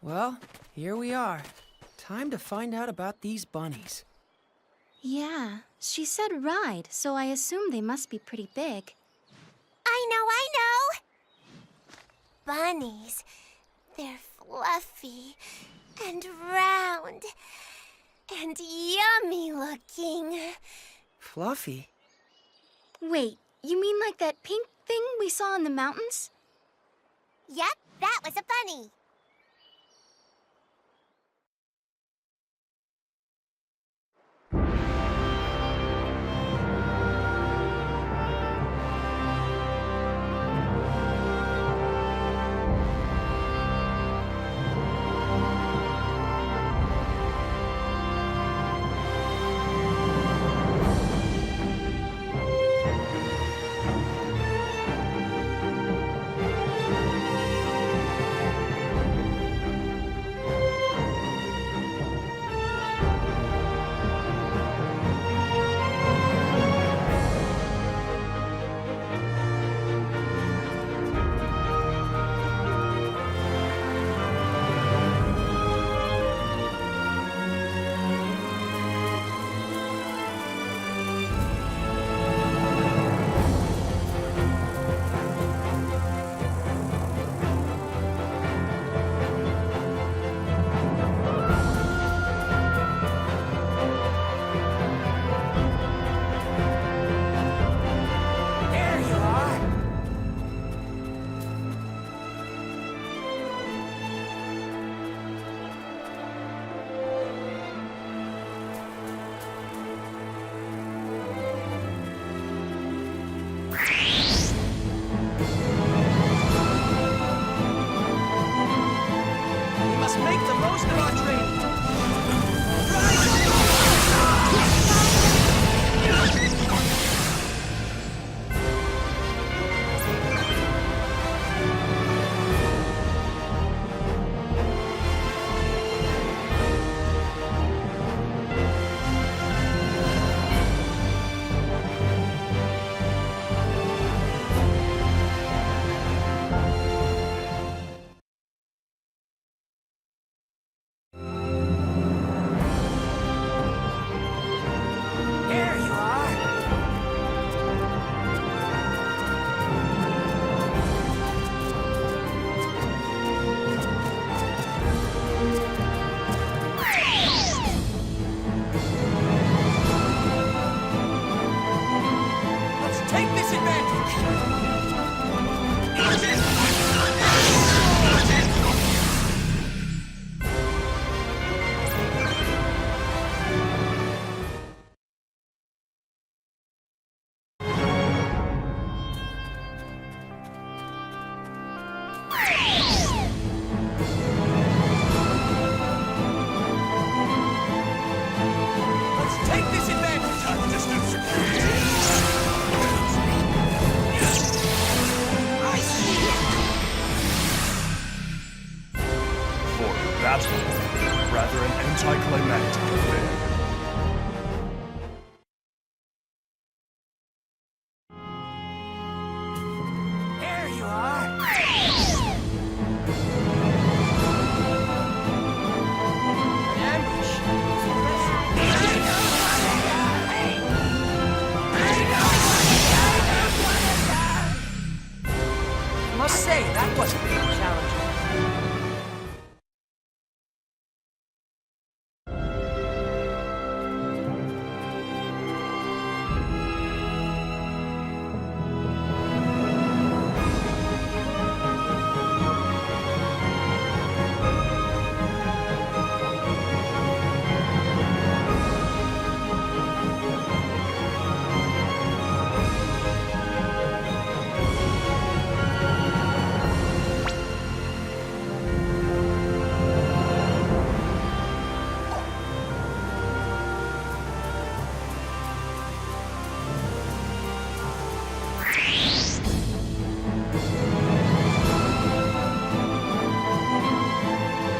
Well, here we are. Time to find out about these bunnies. Yeah, she said ride, so I assume they must be pretty big. I know! Bunnies. They're fluffy and round and yummy looking. Fluffy? Wait, you mean like that pink thing we saw in the mountains? Yep, that was a bunny. There you are! We must make the most of our training. There you are! Let's take this advantage! Let's take this advantage! I see it! For battle, rather an anticlimactic affair. There you are! An ambush! I must say, that wasn't really challenging.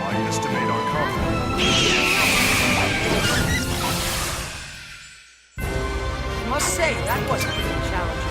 I estimate our combat. I must say, that wasn't really challenging.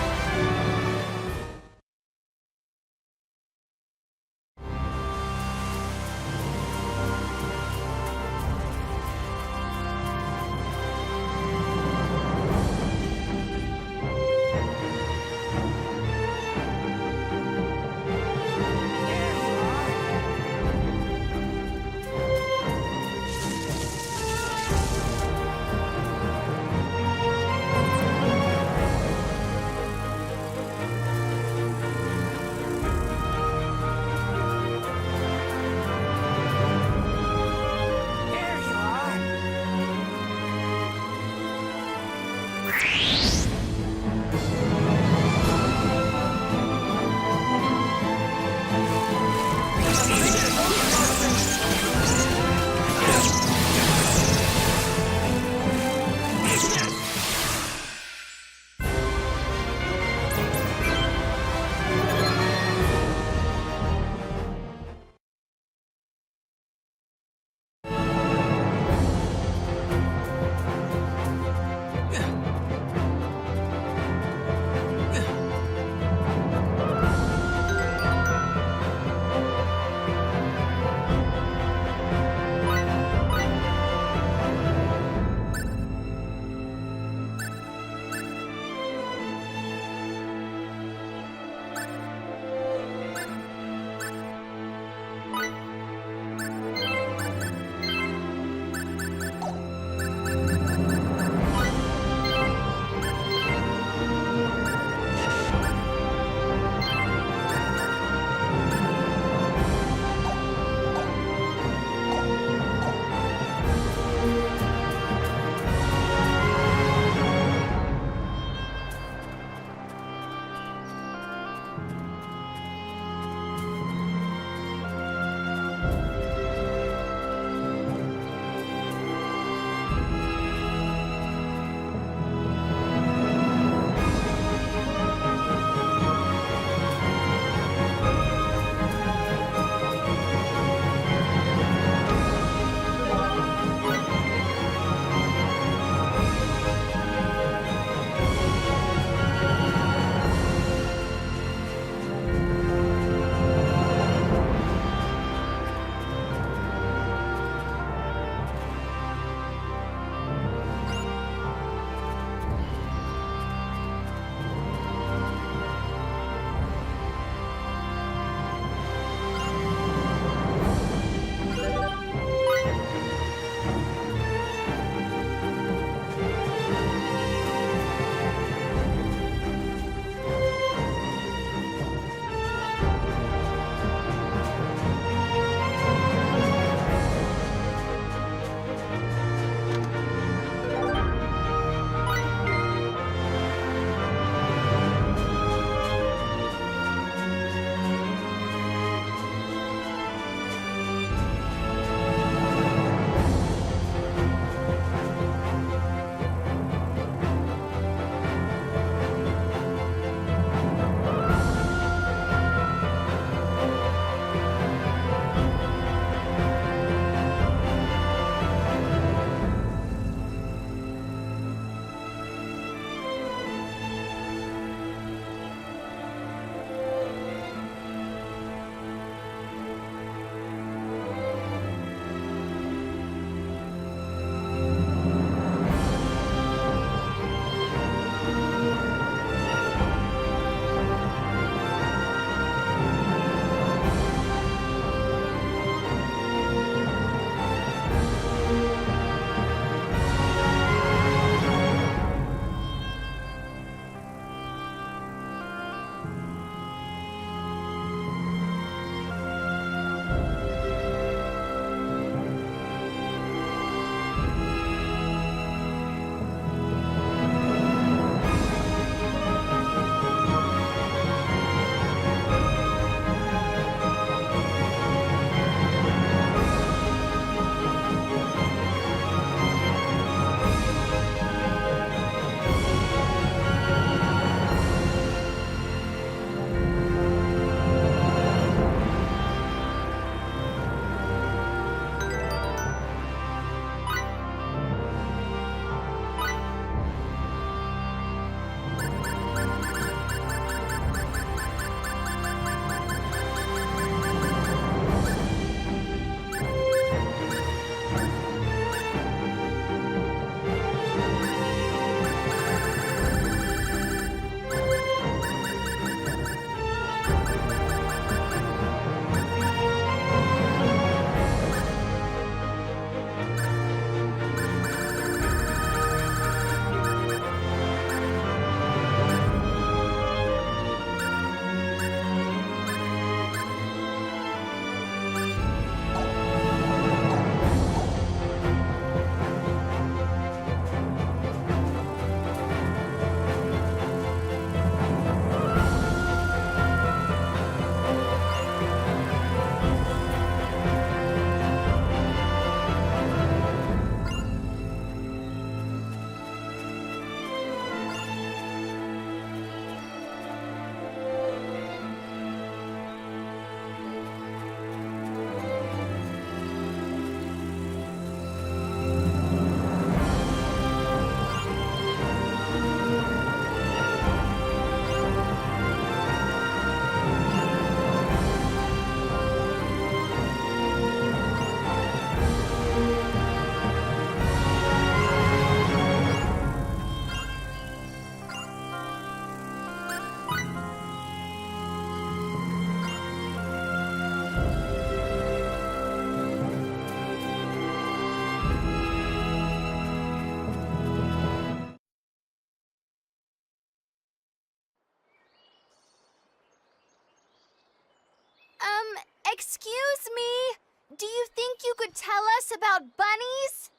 Excuse me? Do you think you could tell us about bunnies?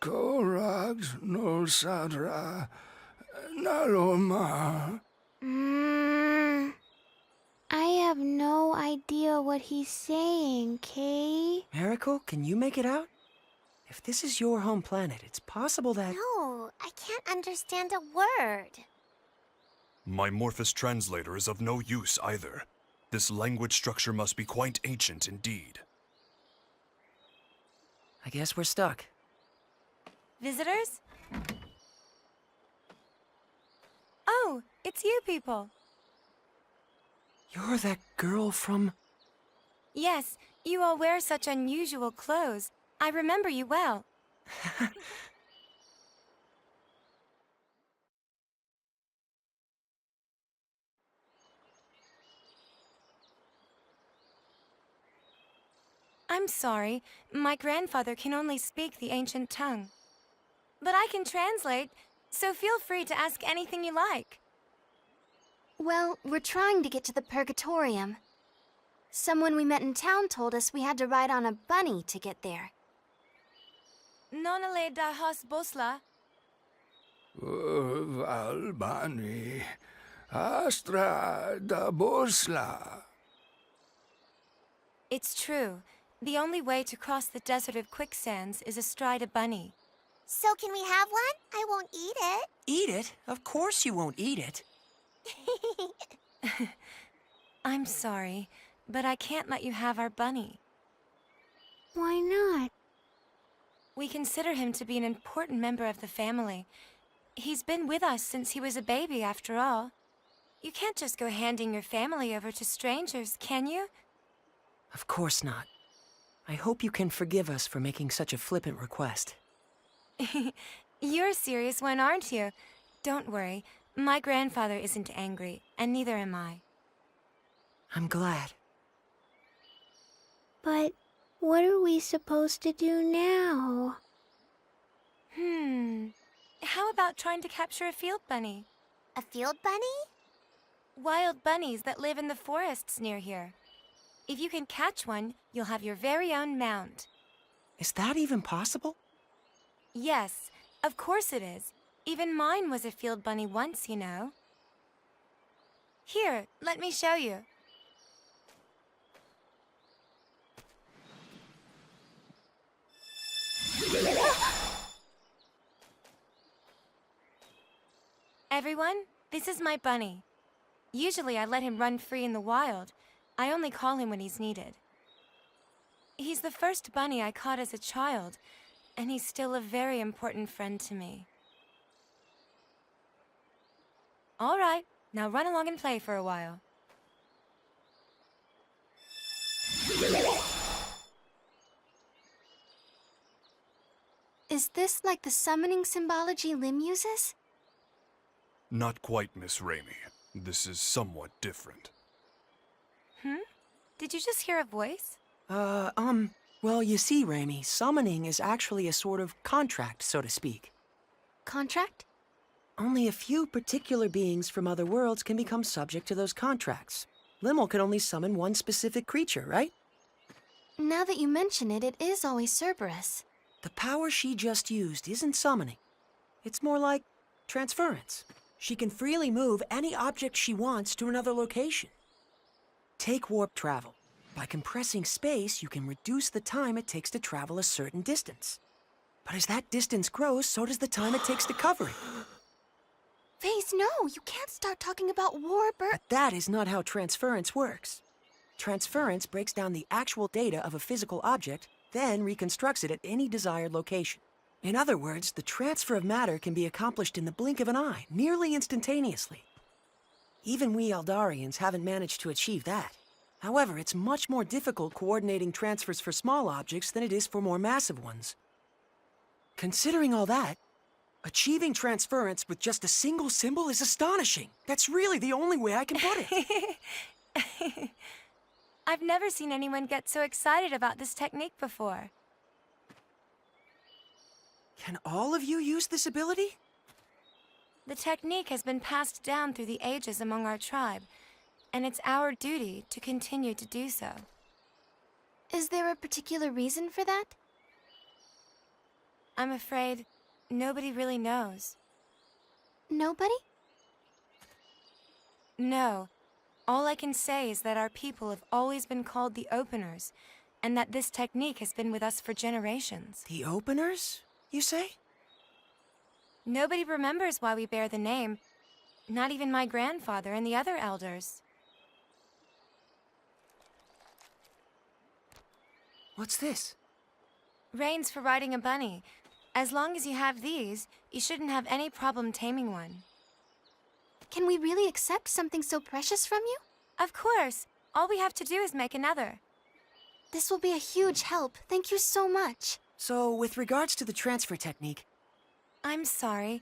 Korax no Sadra Naloma. I have no idea what he's saying, Kay. Miracle, can you make it out? If this is your home planet, it's possible that... No, I can't understand a word. My Morphous translator is of no use either. This language structure must be quite ancient indeed. I guess we're stuck. Visitors? Oh, it's you people. You're that girl from... Yes, you all wear such unusual clothes. I remember you well. I'm sorry. My grandfather can only speak the ancient tongue. But I can translate, so feel free to ask anything you like. Well, we're trying to get to the Purgatorium. Someone we met in town told us we had to ride on a bunny to get there. Nonale da has bosla. Valbani Astra da Bosla. It's true. The only way to cross the desert of quicksands is astride a bunny. So can we have one? I won't eat it. Eat it? Of course you won't eat it. I'm sorry, but I can't let you have our bunny. Why not? We consider him to be an important member of the family. He's been with us since he was a baby, after all. You can't just go handing your family over to strangers, can you? Of course not. I hope you can forgive us for making such a flippant request. You're a serious one, aren't you? Don't worry. My grandfather isn't angry, and neither am I. I'm glad. But what are we supposed to do now? How about trying to capture a field bunny? A field bunny? Wild bunnies that live in the forests near here. If you can catch one, you'll have your very own mound. Is that even possible? Yes, of course it is. Even mine was a field bunny once, you know. Here, let me show you. Everyone, this is my bunny. Usually I let him run free in the wild. I only call him when he's needed. He's the first bunny I caught as a child, and he's still a very important friend to me. All right, now run along and play for a while. Is this like the summoning symbology Lim uses? Not quite, Miss Raimi. This is somewhat different. Did you just hear a voice? Well, you see, Raimi, summoning is actually a sort of contract, so to speak. Contract? Only a few particular beings from other worlds can become subject to those contracts. Limmel can only summon one specific creature, right? Now that you mention it, it is always Cerberus. The power she just used isn't summoning. It's more like transference. She can freely move any object she wants to another location. Take warp travel. By compressing space, you can reduce the time it takes to travel a certain distance. But as that distance grows, so does the time it takes to cover it. Faze, no! You can't start talking about warp or... But that is not how transference works. Transference breaks down the actual data of a physical object, then reconstructs it at any desired location. In other words, the transfer of matter can be accomplished in the blink of an eye, nearly instantaneously. Even we Eldarians haven't managed to achieve that. However, it's much more difficult coordinating transfers for small objects than it is for more massive ones. Considering all that, achieving transference with just a single symbol is astonishing. That's really the only way I can put it. I've never seen anyone get so excited about this technique before. Can all of you use this ability? The technique has been passed down through the ages among our tribe, and it's our duty to continue to do so. Is there a particular reason for that? I'm afraid nobody really knows. Nobody? No. All I can say is that our people have always been called the Openers, and that this technique has been with us for generations. The openers, you say? Nobody remembers why we bear the name, not even my grandfather and the other elders. What's this? Reins for riding a bunny. As long as you have these, you shouldn't have any problem taming one. Can we really accept something so precious from you? Of course. All we have to do is make another. This will be a huge help. Thank you so much. So, with regards to the transfer technique, I'm sorry.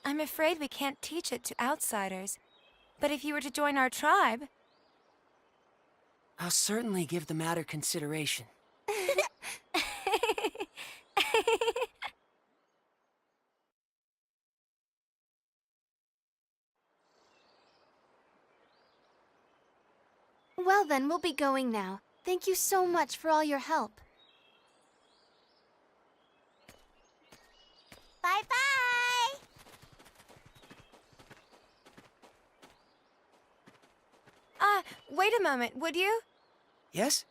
I'm afraid we can't teach it to outsiders. But if you were to join our tribe... I'll certainly give the matter consideration. Well then, we'll be going now. Thank you so much for all your help. Bye-bye! Wait a moment, would you? Yes?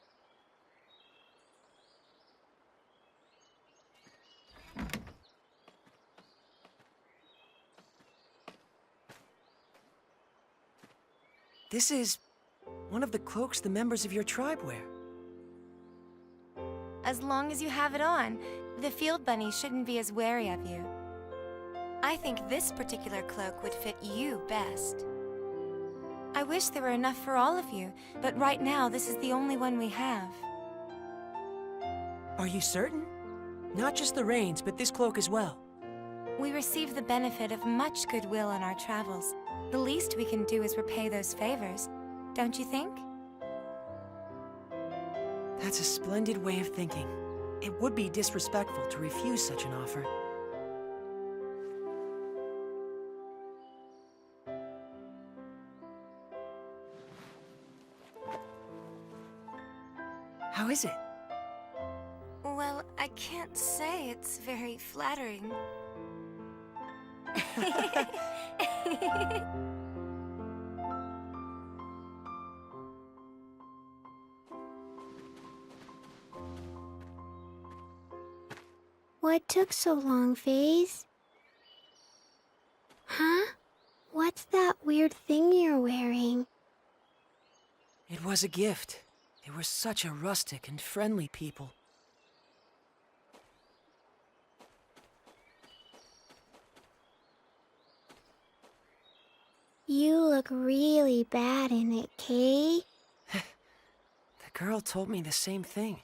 This is one of the cloaks the members of your tribe wear. As long as you have it on, the field bunny shouldn't be as wary of you. I think this particular cloak would fit you best. I wish there were enough for all of you, but right now this is the only one we have. Are you certain? Not just the reins, but this cloak as well. We receive the benefit of much goodwill on our travels. The least we can do is repay those favors, don't you think? That's a splendid way of thinking. It would be disrespectful to refuse such an offer. How is it? Well, I can't say it's very flattering. What took so long, Faze? Huh? What's that weird thing you're wearing? It was a gift. They were such a rustic and friendly people. You look really bad in it, Kay. The girl told me the same thing.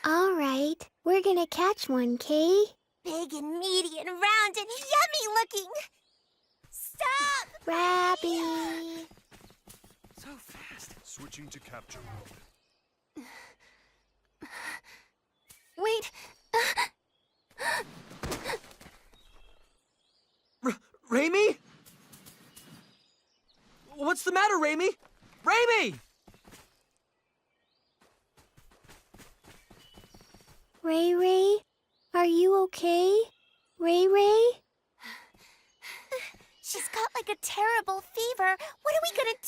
All right, we're gonna catch one, Kay. Big and meaty and round and yummy looking! Stop! Rabby. So fast. Switching to capture mode. Wait! Raimi? What's the matter, Raimi? Raimi! Ray Ray? Are you okay? Ray Ray? She's got like a terrible fever. What are we gonna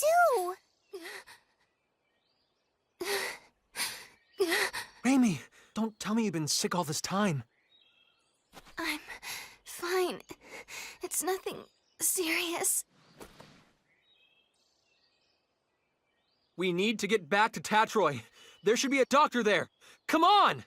do? Raimi, don't tell me you've been sick all this time. I'm fine. It's nothing serious. We need to get back to Tatroy. There should be a doctor there. Come on!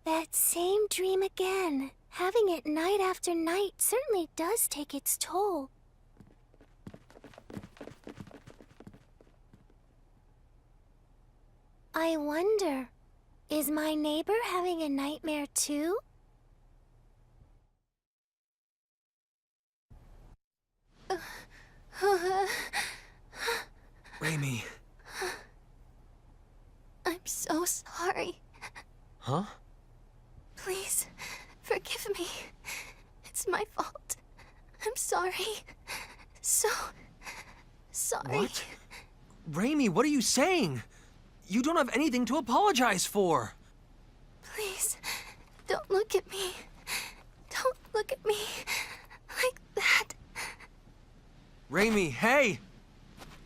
That same dream again. Having it night after night certainly does take its toll. I wonder, is my neighbor having a nightmare too? Raimi. I'm so sorry. Huh? Please, forgive me. It's my fault. I'm sorry. So sorry. What? Raimi, what are you saying? You don't have anything to apologize for. Please, don't look at me. Don't look at me like that. Raimi, hey!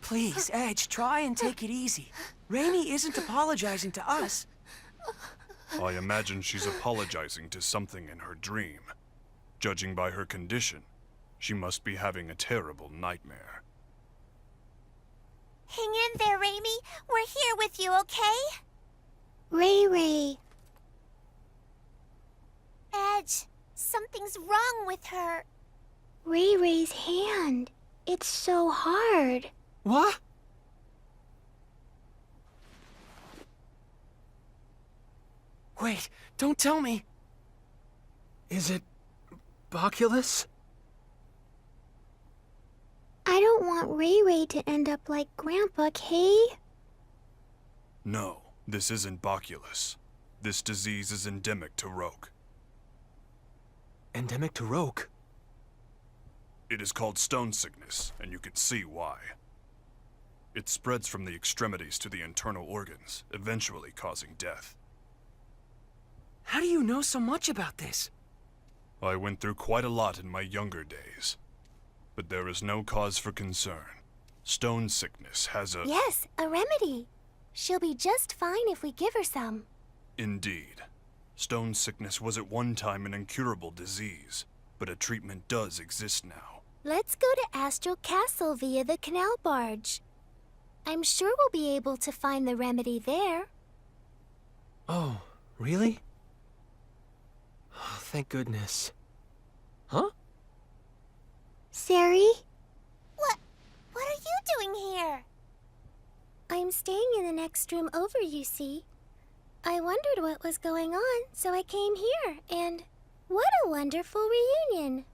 Please, Edge, try and take it easy. Raimi isn't apologizing to us. I imagine she's apologizing to something in her dream. Judging by her condition, she must be having a terrible nightmare. Hang in there, Raimi. We're here with you, okay? Ray. Edge, something's wrong with her. Ray's hand. It's so hard. What? Wait, don't tell me. Is it Boculus? I don't want Ray to end up like Grandpa, Kay? No, this isn't Boculus. This disease is endemic to Roke. Endemic to Roke? It is called stone sickness, and you can see why. It spreads from the extremities to the internal organs, eventually causing death. How do you know so much about this? I went through quite a lot in my younger days. But there is no cause for concern. Stone sickness has a... Yes, a remedy. She'll be just fine if we give her some. Indeed. Stone sickness was at one time an incurable disease, but a treatment does exist now. Let's go to Astral Castle via the canal barge. I'm sure we'll be able to find the remedy there. Oh, really? Oh, thank goodness. Huh? Sari? What are you doing here? I'm staying in the next room over, you see. I wondered what was going on, so I came here, and what a wonderful reunion.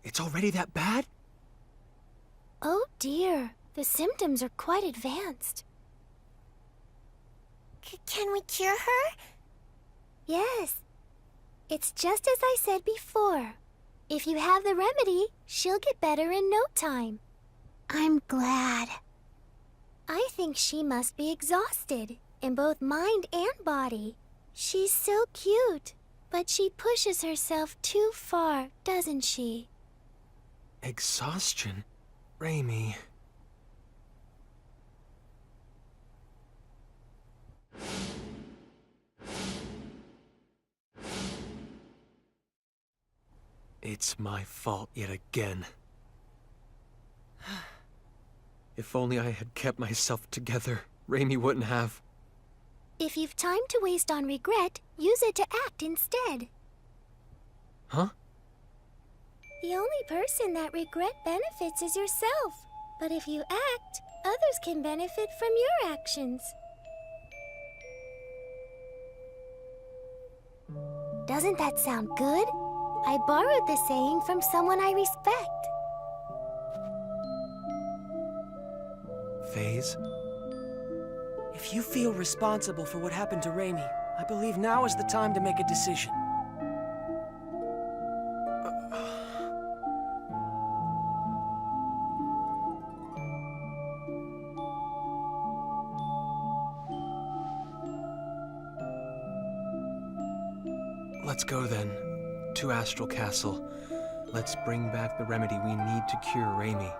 It's already that bad? Oh dear, the symptoms are quite advanced. Can we cure her? Yes. It's just as I said before. If you have the remedy, she'll get better in no time. I'm glad. I think she must be exhausted, in both mind and body. She's so cute, but she pushes herself too far, doesn't she? Exhaustion? Raimi. It's my fault yet again. If only I had kept myself together, Raimi wouldn't have. If you've time to waste on regret, use it to act instead. Huh? The only person that regret benefits is yourself. But if you act, others can benefit from your actions. Doesn't that sound good? I borrowed the saying from someone I respect. Phase? If you feel responsible for what happened to Raimi, I believe now is the time to make a decision. Let's go then. To Astral Castle. Let's bring back the remedy we need to cure Raimi.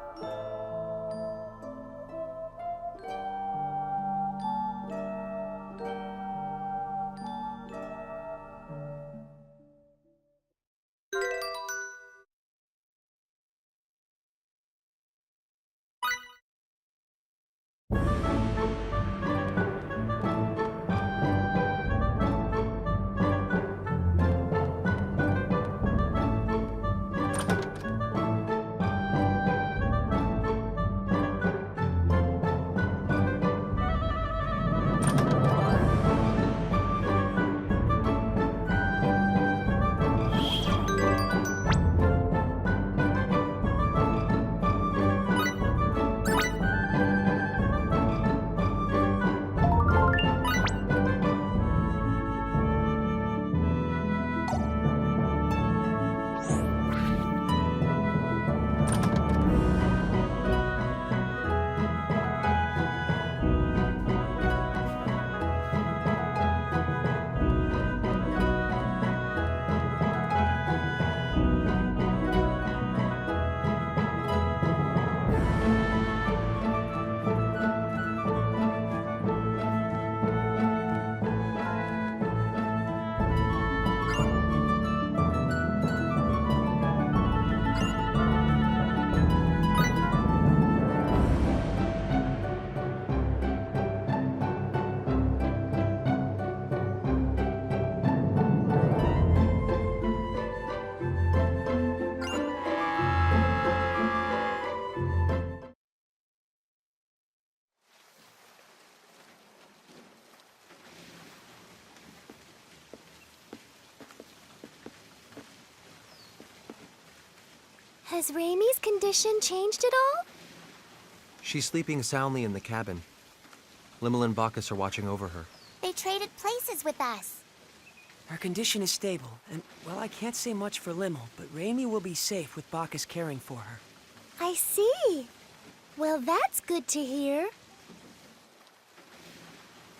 Has Raimi's condition changed at all? She's sleeping soundly in the cabin. Limmel and Bacchus are watching over her. They traded places with us. Her condition is stable, and, well, I can't say much for Limmel, but Raimi will be safe with Bacchus caring for her. I see. Well, that's good to hear.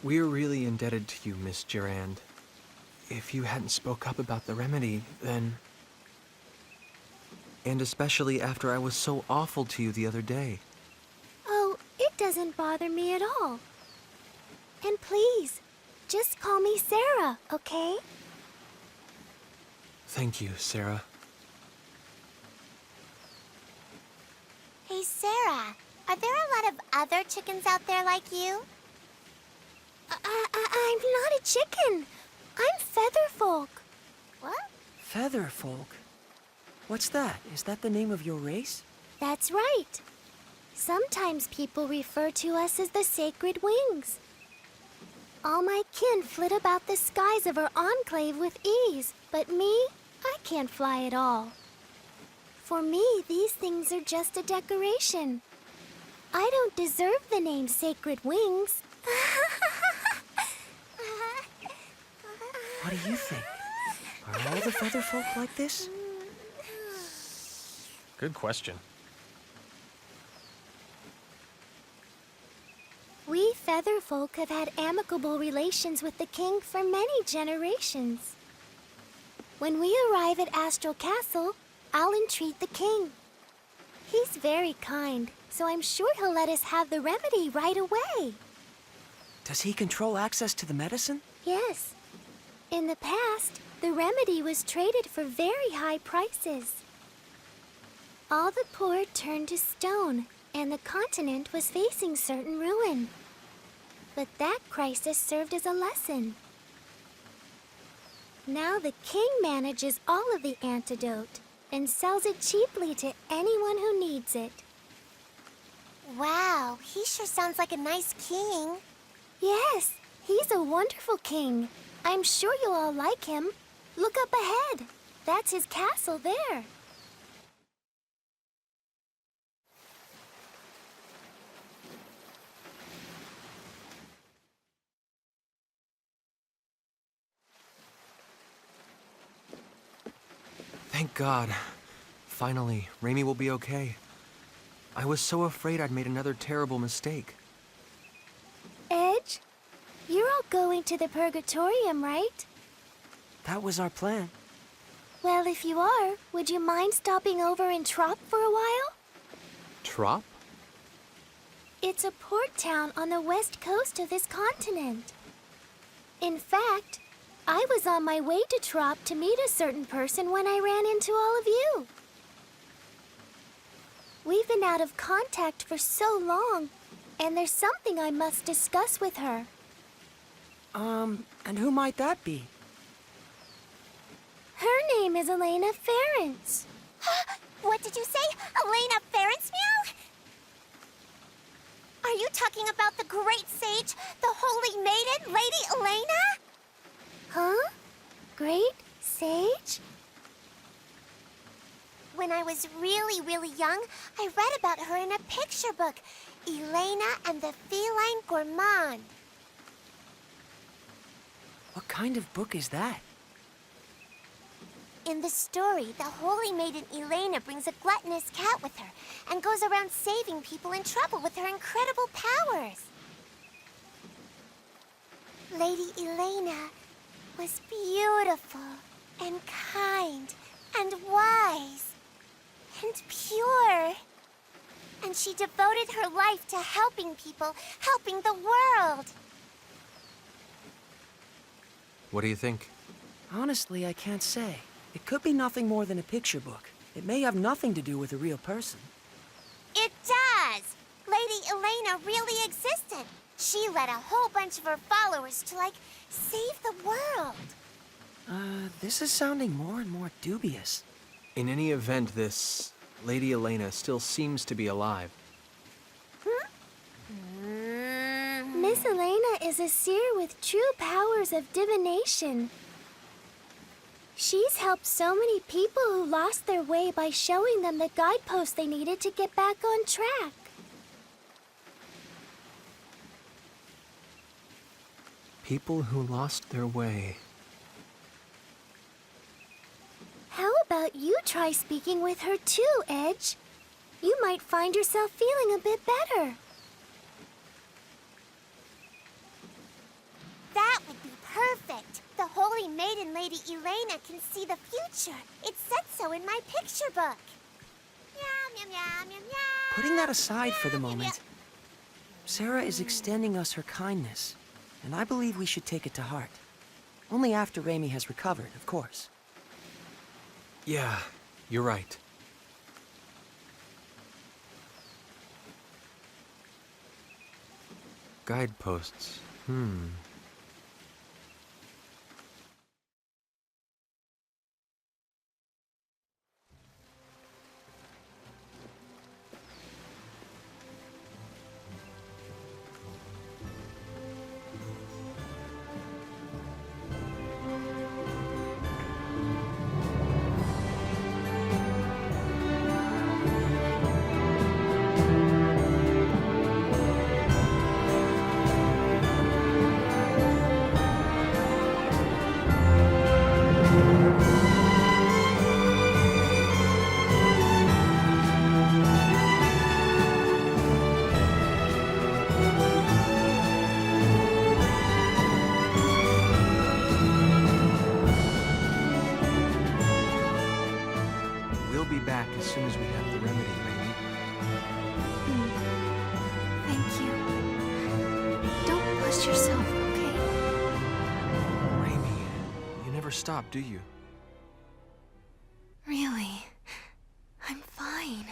We're really indebted to you, Miss Durand. If you hadn't spoke up about the remedy, then... And especially after I was so awful to you the other day. Oh, it doesn't bother me at all. And please, just call me Sarah, okay? Thank you, Sarah. Hey, Sarah, are there a lot of other chickens out there like you? I'm not a chicken. I'm Featherfolk. What? Featherfolk? What's that? Is that the name of your race? That's right. Sometimes people refer to us as the Sacred Wings. All my kin flit about the skies of our enclave with ease, but me, I can't fly at all. For me, these things are just a decoration. I don't deserve the name Sacred Wings. What do you think? Are all the Featherfolk like this? Good question. We Featherfolk have had amicable relations with the king for many generations. When we arrive at Astral Castle, I'll entreat the king. He's very kind, so I'm sure he'll let us have the remedy right away. Does he control access to the medicine? Yes. In the past, the remedy was traded for very high prices. All the poor turned to stone, and the continent was facing certain ruin. But that crisis served as a lesson. Now the king manages all of the antidote and sells it cheaply to anyone who needs it. Wow, he sure sounds like a nice king. Yes, he's a wonderful king. I'm sure you'll all like him. Look up ahead. That's his castle there. Thank God. Finally, Raimi will be okay. I was so afraid I'd made another terrible mistake. Edge, you're all going to the Purgatorium, right? That was our plan. Well, if you are, would you mind stopping over in Trop for a while? Trop? It's a port town on the west coast of this continent. In fact, I was on my way to Trop to meet a certain person when I ran into all of you. We've been out of contact for so long, and there's something I must discuss with her. And who might that be? Her name is Elena Ference. What did you say? Elena Ference-Meow? Are you talking about the great sage, the holy maiden, Lady Elena? Huh? Great Sage? When I was really, really young, I read about her in a picture book, Elena and the Feline Gourmand. What kind of book is that? In the story, the holy maiden Elena brings a gluttonous cat with her and goes around saving people in trouble with her incredible powers. Lady Elena was beautiful and kind and wise and pure. And she devoted her life to helping people, helping the world. What do you think? Honestly, I can't say. It could be nothing more than a picture book. It may have nothing to do with a real person. It does! Lady Elena really existed. She led a whole bunch of her followers to, save the world. This is sounding more and more dubious. In any event, this Lady Elena still seems to be alive. Miss Elena is a seer with true powers of divination. She's helped so many people who lost their way by showing them the guideposts they needed to get back on track. People who lost their way. How about you try speaking with her too, Edge? You might find yourself feeling a bit better. That would be perfect. The holy maiden Lady Elena can see the future. It said so in my picture book. Meow, meow, meow, meow, meow. Putting that aside for the Meow, meow, moment, Sarah is extending us her kindness, and I believe we should take it to heart. Only after Raimi has recovered, of course. Yeah, you're right. Guideposts. We'll be back as soon as we have the remedy, Raimi. Thank you. Don't push yourself, okay? Raimi, you never stop, do you? Really, I'm fine.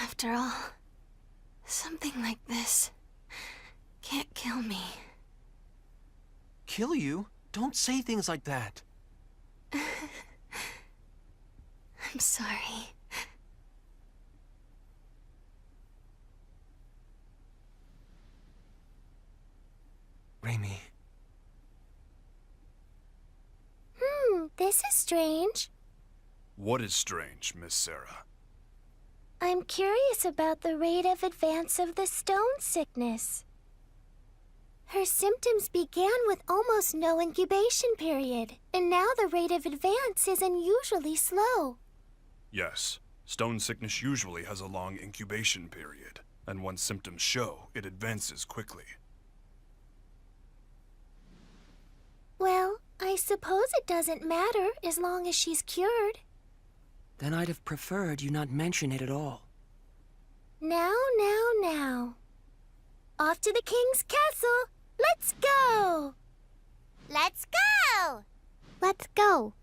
After all, something like this can't kill me. Kill you? Don't say things like that. I'm sorry. Raimi. This is strange. What is strange, Miss Sarah? I'm curious about the rate of advance of the stone sickness. Her symptoms began with almost no incubation period, and now the rate of advance is unusually slow. Yes, stone sickness usually has a long incubation period, and once symptoms show, it advances quickly. Well, I suppose it doesn't matter as long as she's cured. Then I'd have preferred you not mention it at all. Now. Off to the king's castle! Let's go! Let's go! Let's go.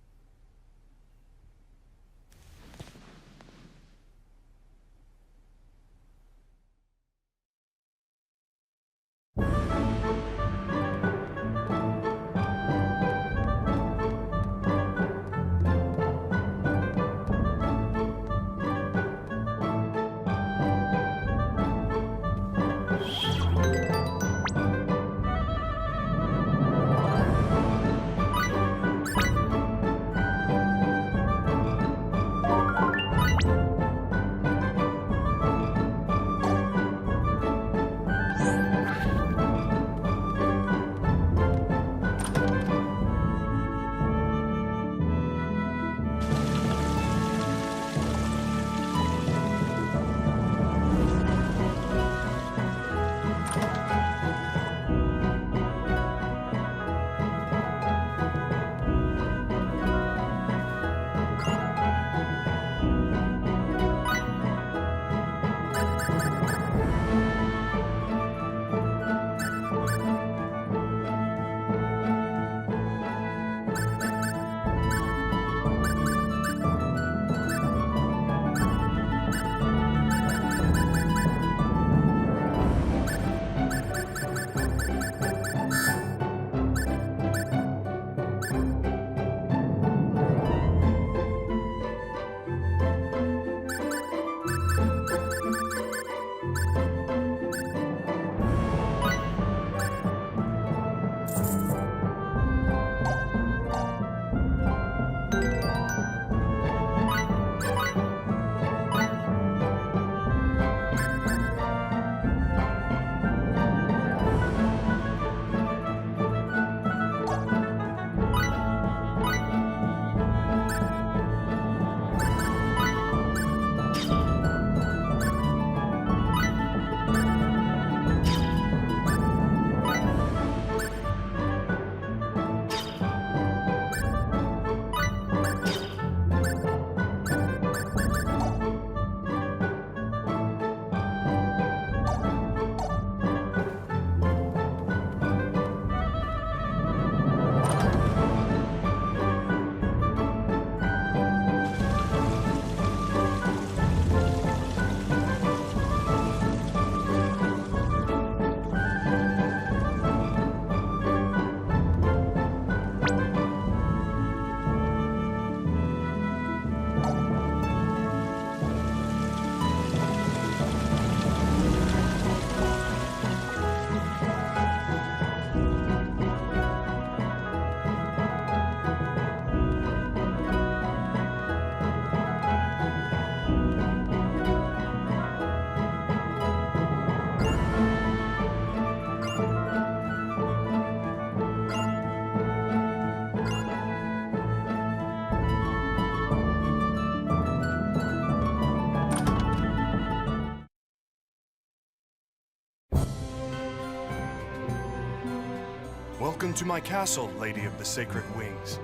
Welcome to my castle, Lady of the Sacred Wings.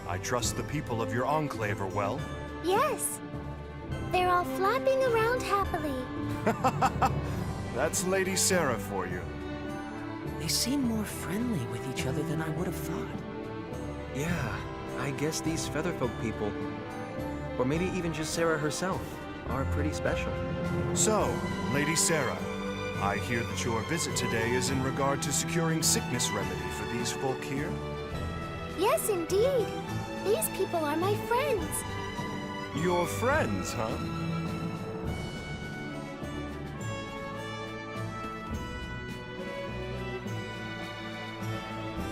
I trust the people of your enclave are well. Yes. They're all flapping around happily. That's Lady Sarah for you. They seem more friendly with each other than I would have thought. Yeah, I guess these Featherfolk people, or maybe even just Sarah herself, are pretty special. So, Lady Sarah, I hear that your visit today is in regard to securing sickness remedy for these folk here? Yes, indeed. These people are my friends. Your friends, huh?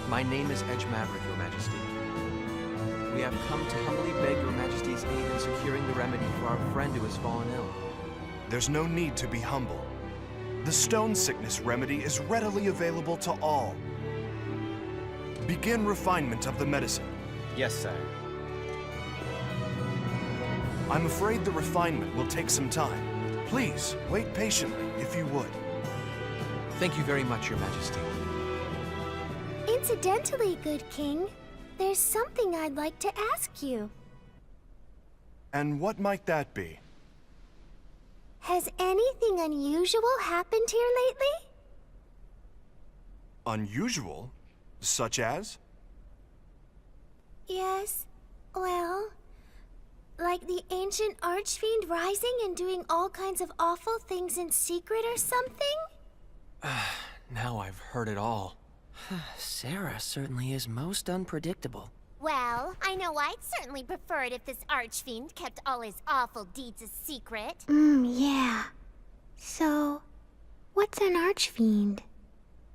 My name is Edge Maverick, Your Majesty. We have come to humbly beg Your Majesty's aid in securing the remedy for our friend who has fallen ill. There's no need to be humble. The stone sickness remedy is readily available to all. Begin refinement of the medicine. Yes, sire. I'm afraid the refinement will take some time. Please, wait patiently, if you would. Thank you very much, Your Majesty. Incidentally, good king, there's something I'd like to ask you. And what might that be? Has anything unusual happened here lately? Unusual? Such as? Yes, well, like the ancient archfiend rising and doing all kinds of awful things in secret or something? Now I've heard it all. Sarah certainly is most unpredictable. Well, I know I'd certainly prefer it if this archfiend kept all his awful deeds a secret. Yeah. So, what's an archfiend?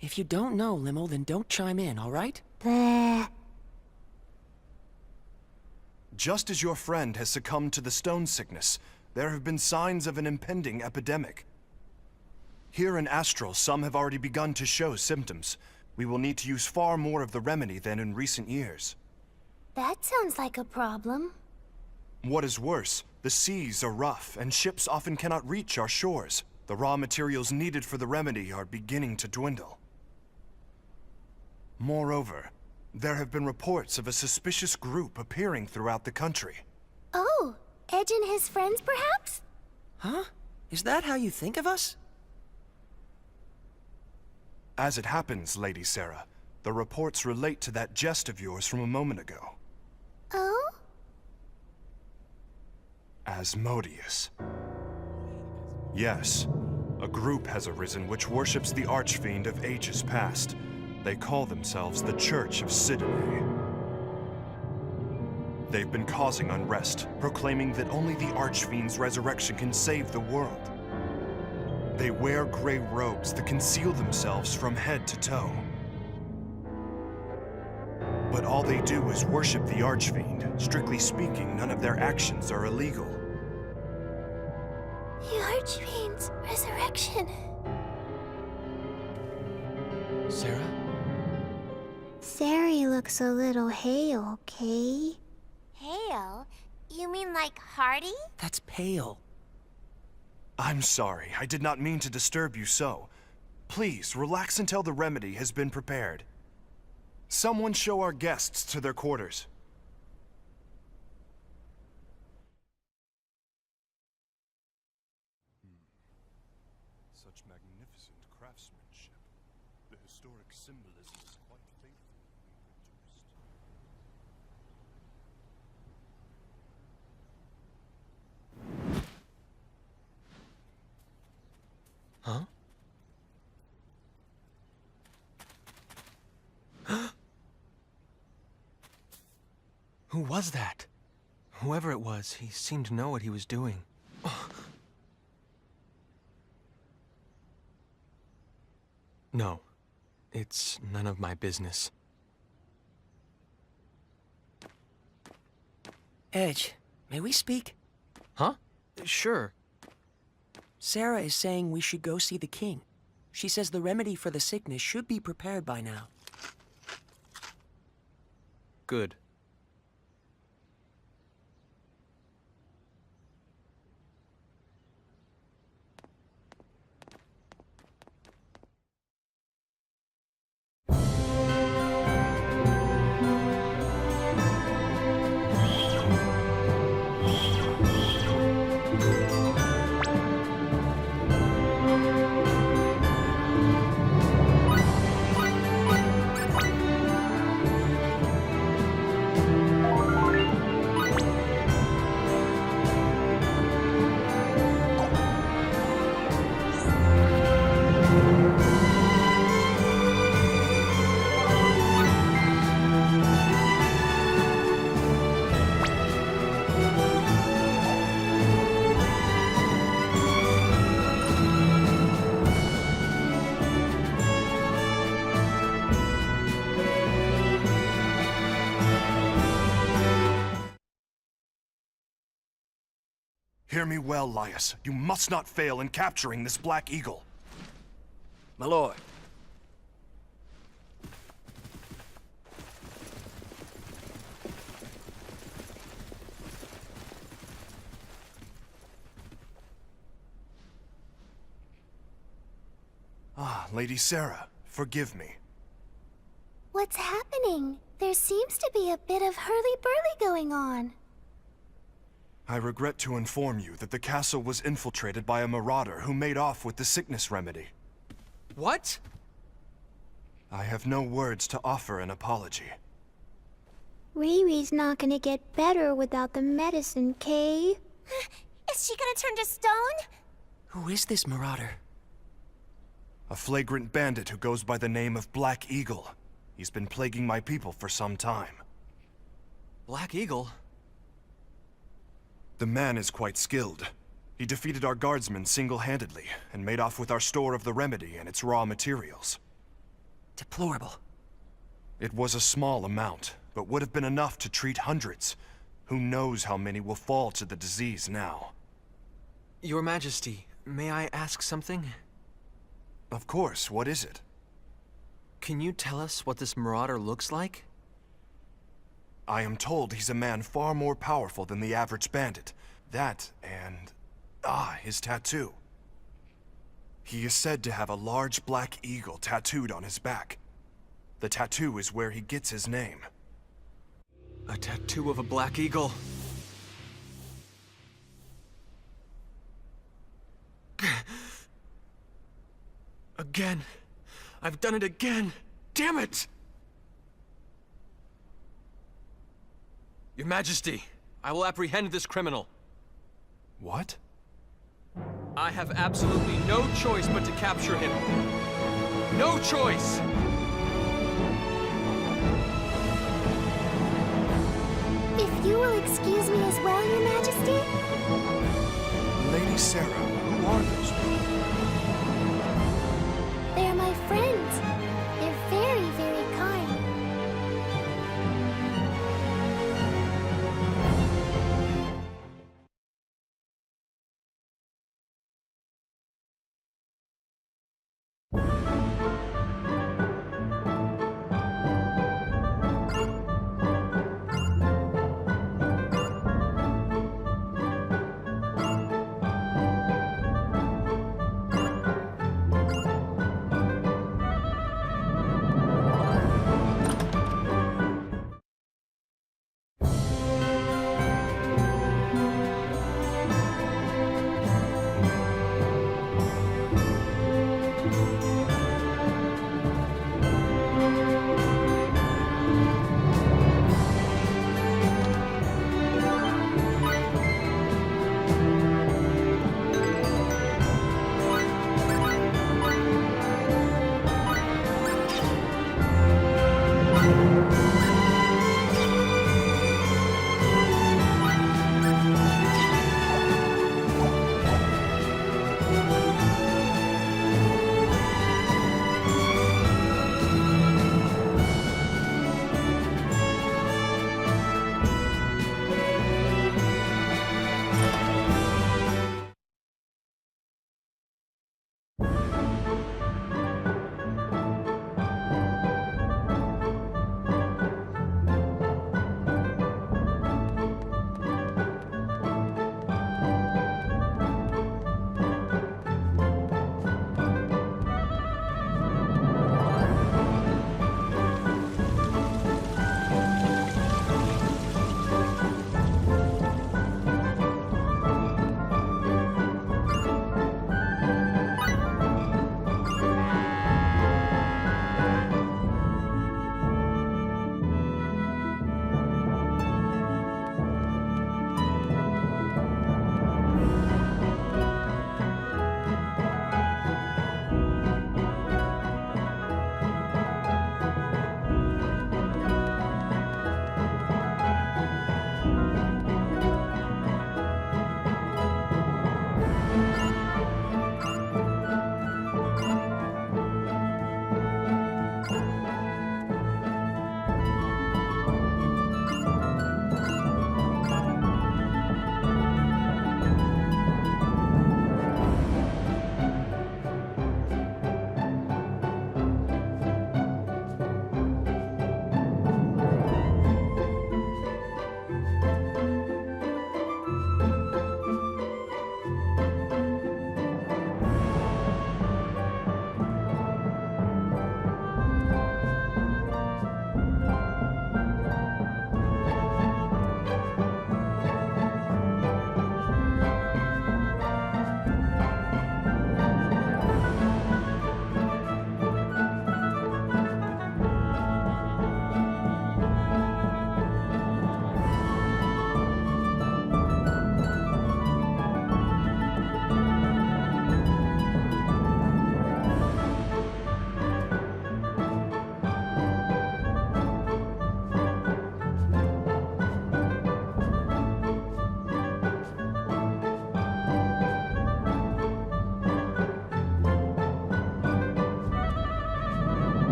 If you don't know, Limo, then don't chime in, all right? Bleh. Just as your friend has succumbed to the stone sickness, there have been signs of an impending epidemic. Here in Astral, some have already begun to show symptoms. We will need to use far more of the remedy than in recent years. That sounds like a problem. What is worse, the seas are rough, and ships often cannot reach our shores. The raw materials needed for the remedy are beginning to dwindle. Moreover, there have been reports of a suspicious group appearing throughout the country. Oh, Edge and his friends, perhaps? Huh? Is that how you think of us? As it happens, Lady Sarah, the reports relate to that jest of yours from a moment ago. Oh? Asmodeus. Yes, a group has arisen which worships the Archfiend of ages past. They call themselves the Church of Sidene. They've been causing unrest, proclaiming that only the Archfiend's resurrection can save the world. They wear gray robes that conceal themselves from head to toe. But all they do is worship the Archfiend. Strictly speaking, none of their actions are illegal. The Archfiend's resurrection. Sarah? Sari looks a little hale, okay? Hale? You mean like Hardy? That's pale. I'm sorry, I did not mean to disturb you so. Please, relax until the remedy has been prepared. Someone show our guests to their quarters. Such magnificent craftsmanship. The historic symbolism is quite faithfully reproduced. Huh? Who was that? Whoever it was, he seemed to know what he was doing. No, it's none of my business. Edge, may we speak? Huh? Sure. Sarah is saying we should go see the king. She says the remedy for the sickness should be prepared by now. Good. Hear me well, Laius. You must not fail in capturing this Black Eagle. My lord. Ah, Lady Sarah, forgive me. What's happening? There seems to be a bit of hurly-burly going on. I regret to inform you that the castle was infiltrated by a marauder who made off with the sickness remedy. What? Uh, I have no words to offer an apology. Riri's not gonna get better without the medicine, Kay. Is she gonna turn to stone? Who is this marauder? A flagrant bandit who goes by the name of Black Eagle. He's been plaguing my people for some time. Black Eagle? The man is quite skilled. He defeated our guardsmen single-handedly and made off with our store of the remedy and its raw materials. Deplorable. It was a small amount, but would have been enough to treat hundreds. Who knows how many will fall to the disease now? Your Majesty, may I ask something? Of course, what is it? Can you tell us what this marauder looks like? I am told he's a man far more powerful than the average bandit. That, and... his tattoo. He is said to have a large black eagle tattooed on his back. The tattoo is where he gets his name. A tattoo of a Black Eagle. Again. I've done it again. Damn it! Your Majesty, I will apprehend this criminal. What? I have absolutely no choice but to capture him. No choice! If you will excuse me as well, Your Majesty? Lady Sarah, who are those people? They're my friends. They're very, very kind.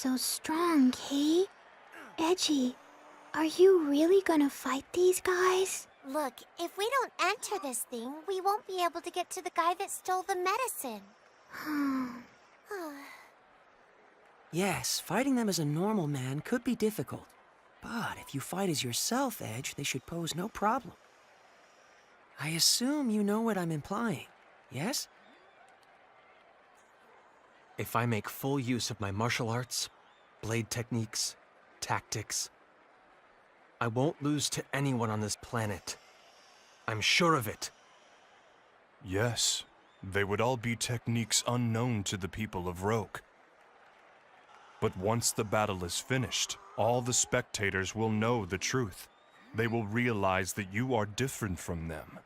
so strong, Kay. Edgy, are you really gonna fight these guys? Look, if we don't enter this thing, we won't be able to get to the guy that stole the medicine. Yes, fighting them as a normal man could be difficult. But if you fight as yourself, Edge, they should pose no problem. I assume you know what I'm implying, yes? If I make full use of my martial arts, blade techniques, tactics, I won't lose to anyone on this planet. I'm sure of it. Yes, they would all be techniques unknown to the people of Roke. But once the battle is finished, all the spectators will know the truth. They will realize that you are different from them.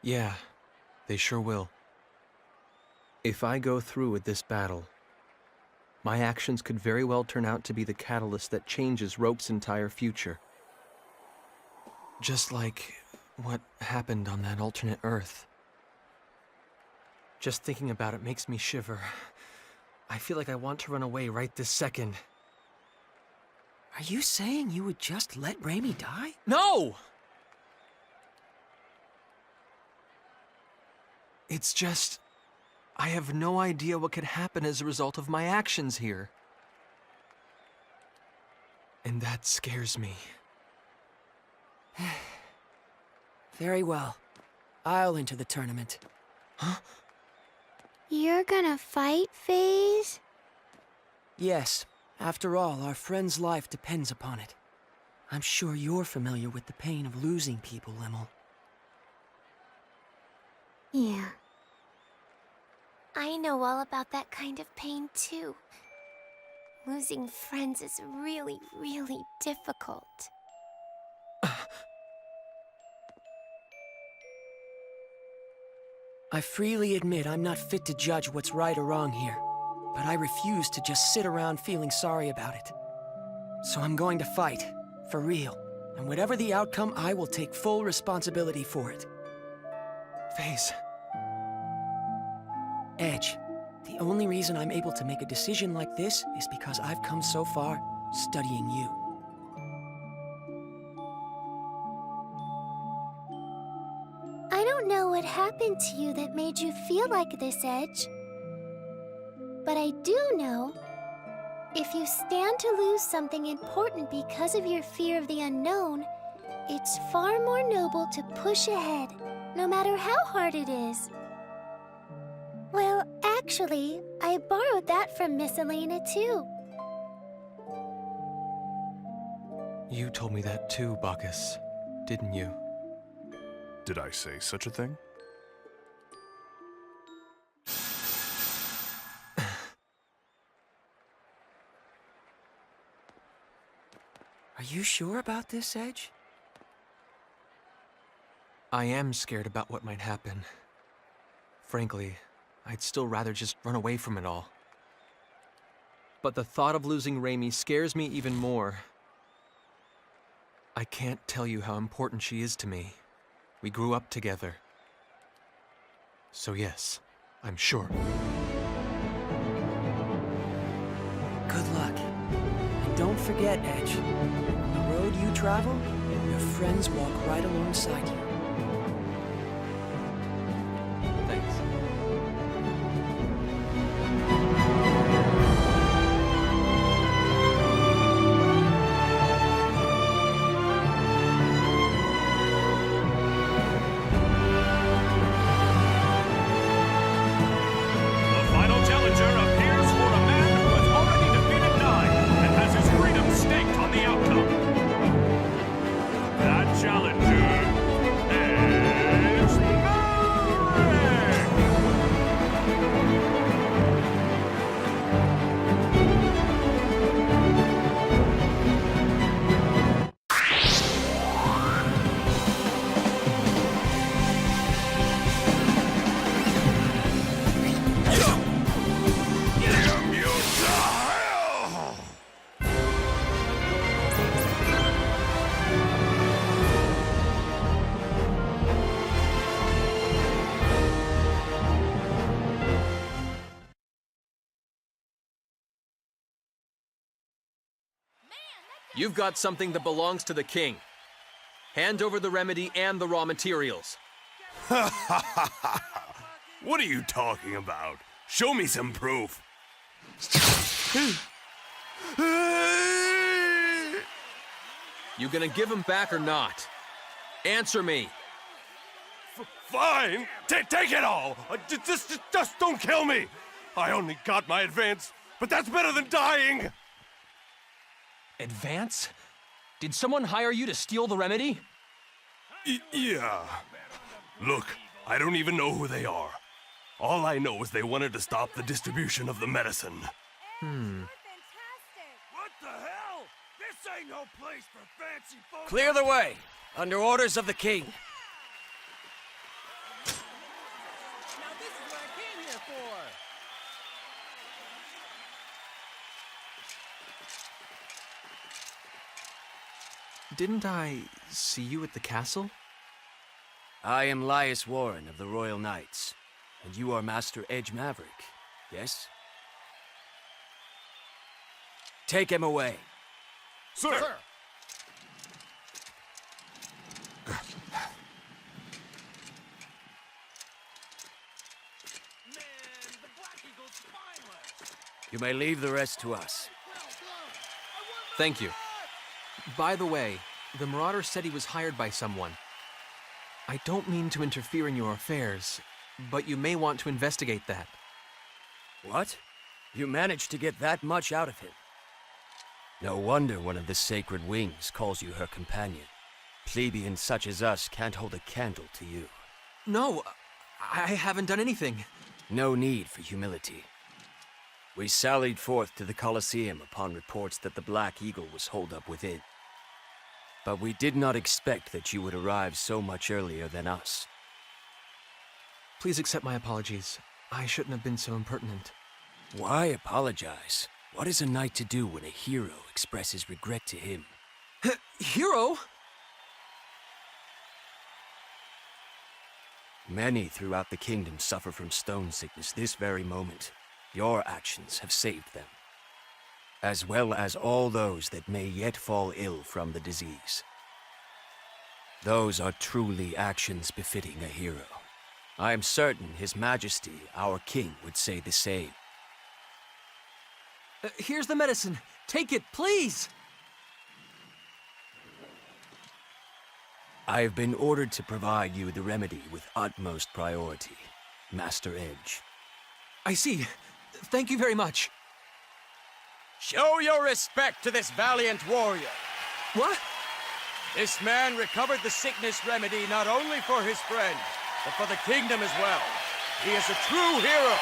Yeah, they sure will. If I go through with this battle, my actions could very well turn out to be the catalyst that changes Roke's entire future. Just like what happened on that alternate Earth. Just thinking about it makes me shiver. I feel like I want to run away right this second. Are you saying you would just let Raimi die? No! It's just, I have no idea what could happen as a result of my actions here. And that scares me. Very well. I'll enter the tournament. Huh? You're gonna fight, FaZe? Yes. After all, our friend's life depends upon it. I'm sure you're familiar with the pain of losing people, Lemel. Yeah. I know all about that kind of pain, too. Losing friends is really, really difficult. I freely admit I'm not fit to judge what's right or wrong here, but I refuse to just sit around feeling sorry about it. So I'm going to fight, for real, and whatever the outcome, I will take full responsibility for it. FaZe. Edge, the only reason I'm able to make a decision like this is because I've come so far studying you. I don't know what happened to you that made you feel like this, Edge. But I do know, if you stand to lose something important because of your fear of the unknown, it's far more noble to push ahead, no matter how hard it is. Well, actually, I borrowed that from Miss Elena, too. You told me that too, Bacchus, didn't you? Did I say such a thing? Are you sure about this, Edge? I am scared about what might happen. Frankly, I'd still rather just run away from it all. But the thought of losing Raimi scares me even more. I can't tell you how important she is to me. We grew up together. So yes, I'm sure. Good luck. And don't forget, Edge, on the road you travel, your friends walk right alongside you. Thanks. The final challenger appears for a man who has already defeated 9 and has his freedom staked on the outcome. That challenger You've got something that belongs to the king. Hand over the remedy and the raw materials. What are you talking about? Show me some proof. You gonna give him back or not? Answer me. Fine. Take it all. Just don't kill me. I only got my advance, but that's better than dying. Advance? Did someone hire you to steal the remedy? Yeah. Look, I don't even know who they are. All I know is they wanted to stop the distribution of the medicine. What the hell? This ain't no place for fancy folks. Clear the way, under orders of the king. Now this is what I came here for. Didn't I see you at the castle? I am Laius Warren of the Royal Knights, and you are Master Edge Maverick, yes? Take him away. Sir! You may leave the rest to us. Thank you. By the way, the Marauder said he was hired by someone. I don't mean to interfere in your affairs, but you may want to investigate that. What? You managed to get that much out of him? No wonder one of the Sacred Wings calls you her companion. Plebeians such as us can't hold a candle to you. No, I haven't done anything. No need for humility. We sallied forth to the Colosseum upon reports that the Black Eagle was holed up within. But we did not expect that you would arrive so much earlier than us. Please accept my apologies. I shouldn't have been so impertinent. Why apologize? What is a knight to do when a hero expresses regret to him? Hero? Many throughout the kingdom suffer from stone sickness this very moment. Your actions have saved them, as well as all those that may yet fall ill from the disease. Those are truly actions befitting a hero. I am certain His Majesty, our king, would say the same. Here's the medicine. Take it, please! I have been ordered to provide you the remedy with utmost priority, Master Edge. I see. Thank you very much. Show your respect to this valiant warrior. What? This man recovered the sickness remedy not only for his friend, but for the kingdom as well. He is a true hero.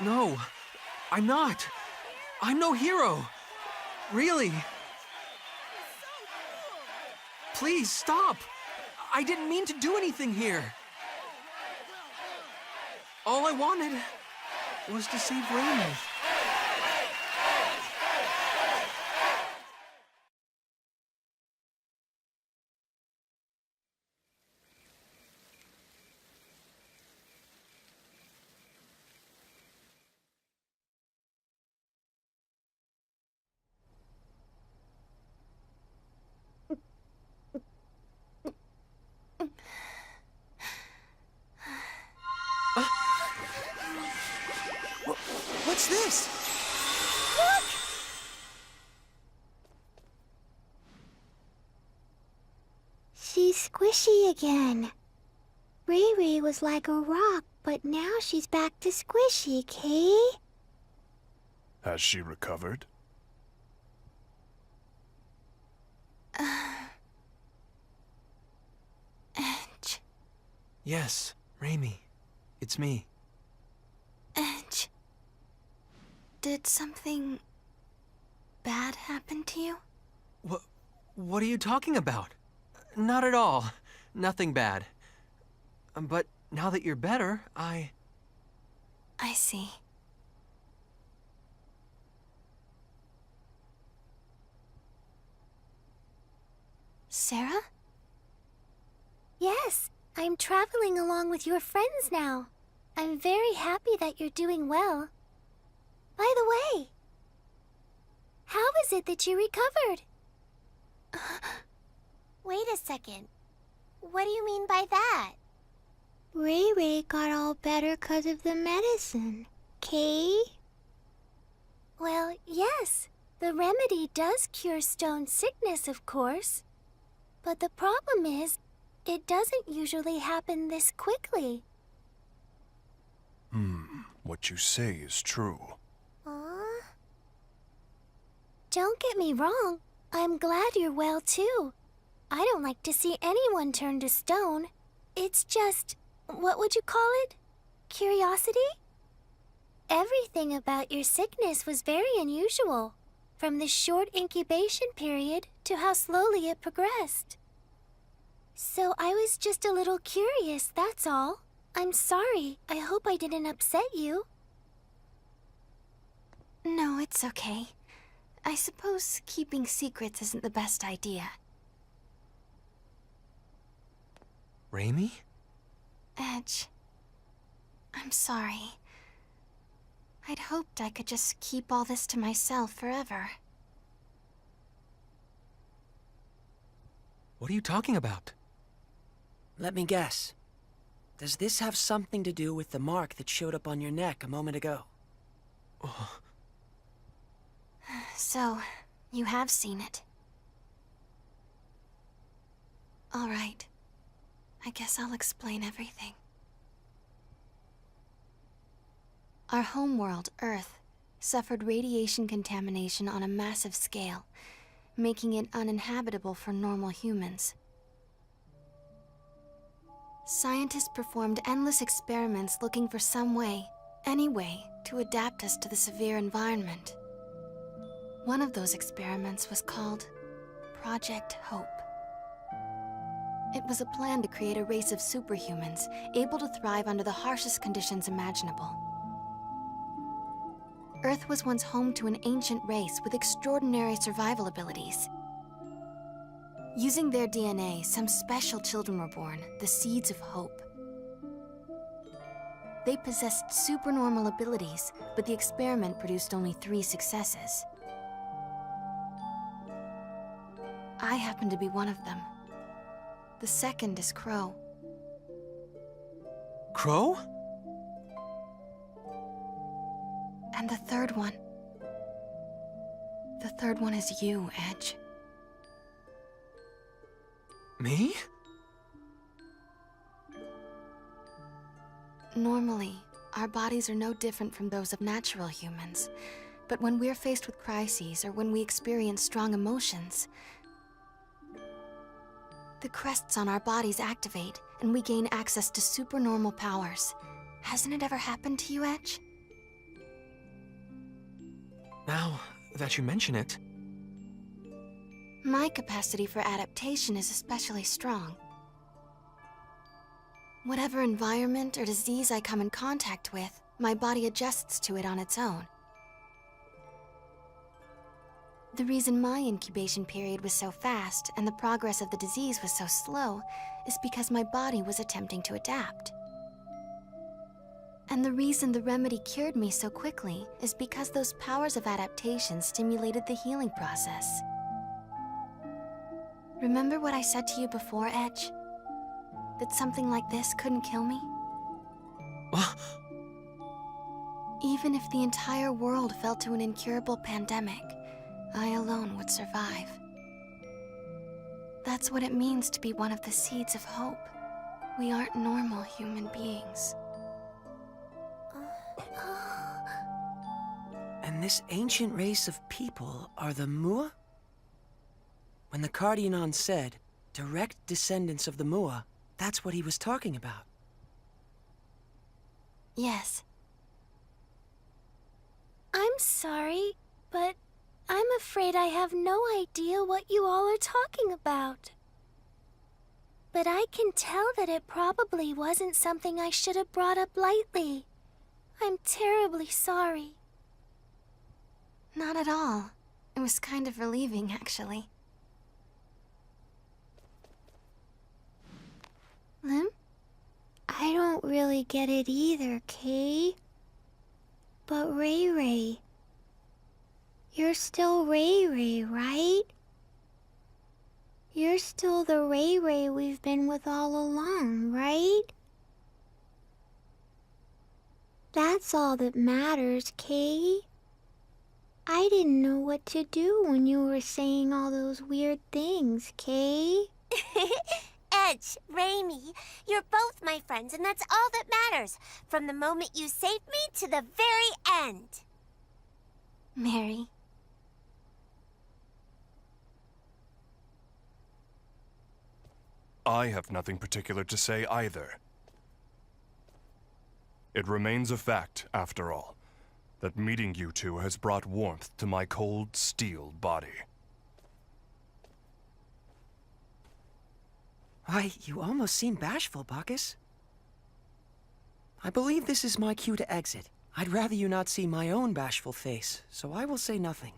No, I'm not. I'm no hero. Really. Please stop. I didn't mean to do anything here. All I wanted was to save Raymond. What's this? Look! She's squishy again. Riri was like a rock, but now she's back to squishy, Kay? Has she recovered? Edge. Yes, Raimi. It's me. Edge. Did something bad happen to you? What are you talking about? Not at all. Nothing bad. But now that you're better, I see. Sarah? Yes, I'm traveling along with your friends now. I'm very happy that you're doing well. By the way, how is it that you recovered? Wait a second. What do you mean by that? Ray Ray got all better 'cause of the medicine. Kay? Well, yes. The remedy does cure stone sickness, of course. But the problem is, it doesn't usually happen this quickly. What you say is true. Don't get me wrong. I'm glad you're well, too. I don't like to see anyone turn to stone. It's just, what would you call it? Curiosity? Everything about your sickness was very unusual, from the short incubation period to how slowly it progressed. So I was just a little curious, that's all. I'm sorry. I hope I didn't upset you. No, it's okay. I suppose keeping secrets isn't the best idea. Raimi? Edge, I'm sorry. I'd hoped I could just keep all this to myself forever. What are you talking about? Let me guess. Does this have something to do with the mark that showed up on your neck a moment ago? So, you have seen it. All right. I guess I'll explain everything. Our homeworld, Earth, suffered radiation contamination on a massive scale, making it uninhabitable for normal humans. Scientists performed endless experiments looking for some way, any way, to adapt us to the severe environment. One of those experiments was called Project Hope. It was a plan to create a race of superhumans able to thrive under the harshest conditions imaginable. Earth was once home to an ancient race with extraordinary survival abilities. Using their DNA, some special children were born, the Seeds of Hope. They possessed supernormal abilities, but the experiment produced only 3 successes. I happen to be one of them. The second is Crow. Crow? And the third one... The third one is you, Edge. Me? Normally, our bodies are no different from those of natural humans. But when we're faced with crises or when we experience strong emotions, the crests on our bodies activate and we gain access to supernormal powers. Hasn't it ever happened to you, Edge? Now that you mention it... My capacity for adaptation is especially strong. Whatever environment or disease I come in contact with, my body adjusts to it on its own. The reason my incubation period was so fast and the progress of the disease was so slow is because my body was attempting to adapt. And the reason the remedy cured me so quickly is because those powers of adaptation stimulated the healing process. Remember what I said to you before, Edge? That something like this couldn't kill me? Even if the entire world fell to an incurable pandemic, I alone would survive. That's what it means to be one of the Seeds of Hope. We aren't normal human beings. And this ancient race of people are the Mua? When the Cardionon said, direct descendants of the Mua, that's what he was talking about. Yes. I'm sorry, but I'm afraid I have no idea what you all are talking about. But I can tell that it probably wasn't something I should have brought up lightly. I'm terribly sorry. Not at all. It was kind of relieving, actually. Lim, really get it either, Kay. But Ray Ray, you're still Ray Ray, right? You're still the Ray Ray we've been with all along, right? That's all that matters, Kay. I didn't know what to do when you were saying all those weird things, Kay. Edge, Raimi, you're both my friends, and that's all that matters. From the moment you saved me to the very end. Mary. I have nothing particular to say either. It remains a fact, after all, that meeting you two has brought warmth to my cold steel body. Why, you almost seem bashful, Bacchus. I believe this is my cue to exit. I'd rather you not see my own bashful face, so I will say nothing.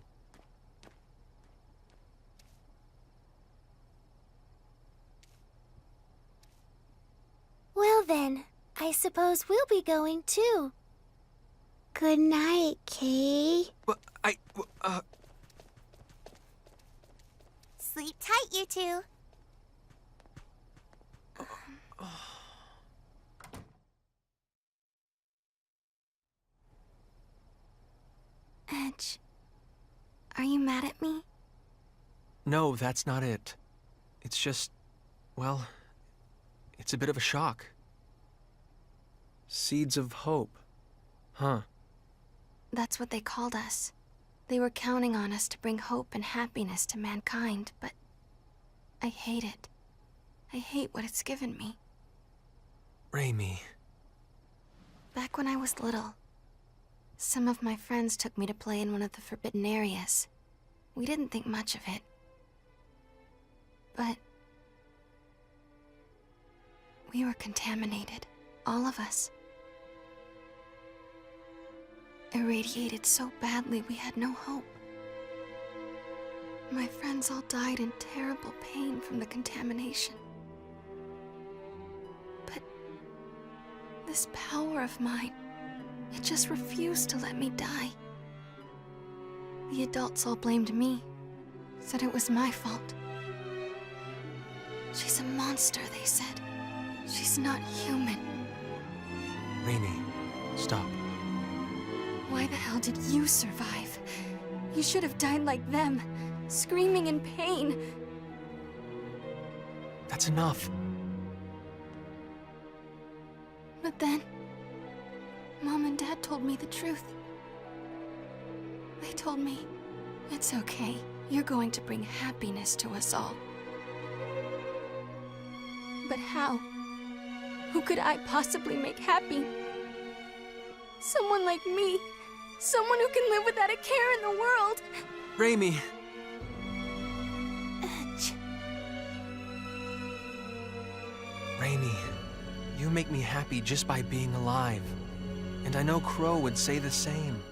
Well then, I suppose we'll be going too. Good night, Kay. But Sleep tight, you two. Edge, are you mad at me? no, that's not it. It's just, well, it's a bit of a shock. Seeds of hope. Huh. That's what they called us. They were counting on us to bring hope and happiness to mankind, but I hate it. I hate what it's given me. Raimi. Back when I was little, some of my friends took me to play in one of the forbidden areas. We didn't think much of it. But we were contaminated, all of us. Irradiated so badly we had no hope. My friends all died in terrible pain from the contamination. But this power of mine, it just refused to let me die. The adults all blamed me, said it was my fault. She's a monster, they said. She's not human. Raimi, stop. Why the hell did you survive? You should have died like them, screaming in pain. That's enough. But then, Mom and Dad told me the truth. They told me, it's okay. You're going to bring happiness to us all. But how? Who could I possibly make happy? Someone like me. Someone who can live without a care in the world. Raimi. Edge. Raimi, you make me happy just by being alive. And I know Crow would say the same.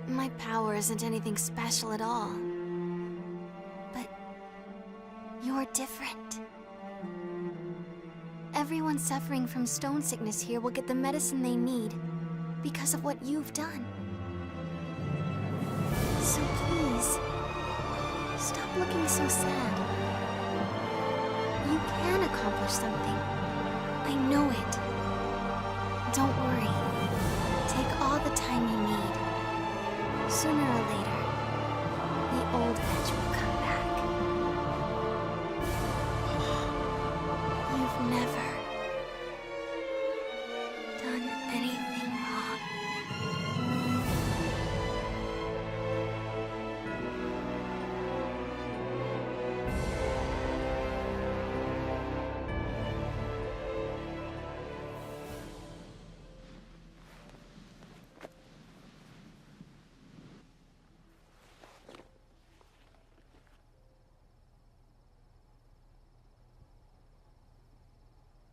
My power isn't anything special at all. But you're different. Everyone suffering from stone sickness here will get the medicine they need because of what you've done. So please, stop looking so sad. You can accomplish something. I know it. Don't worry. Take all the time you need. Sooner or later, the old Edge will come back. You've never done anything wrong.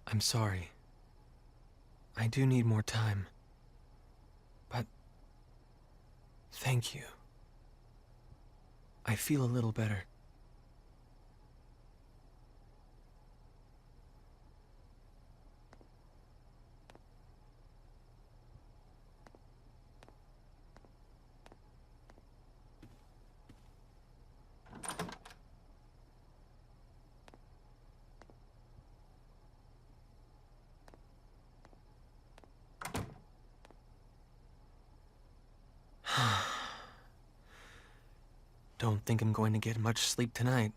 I'm sorry. I do need more time. But thank you. I feel a little better. Don't think I'm going to get much sleep tonight.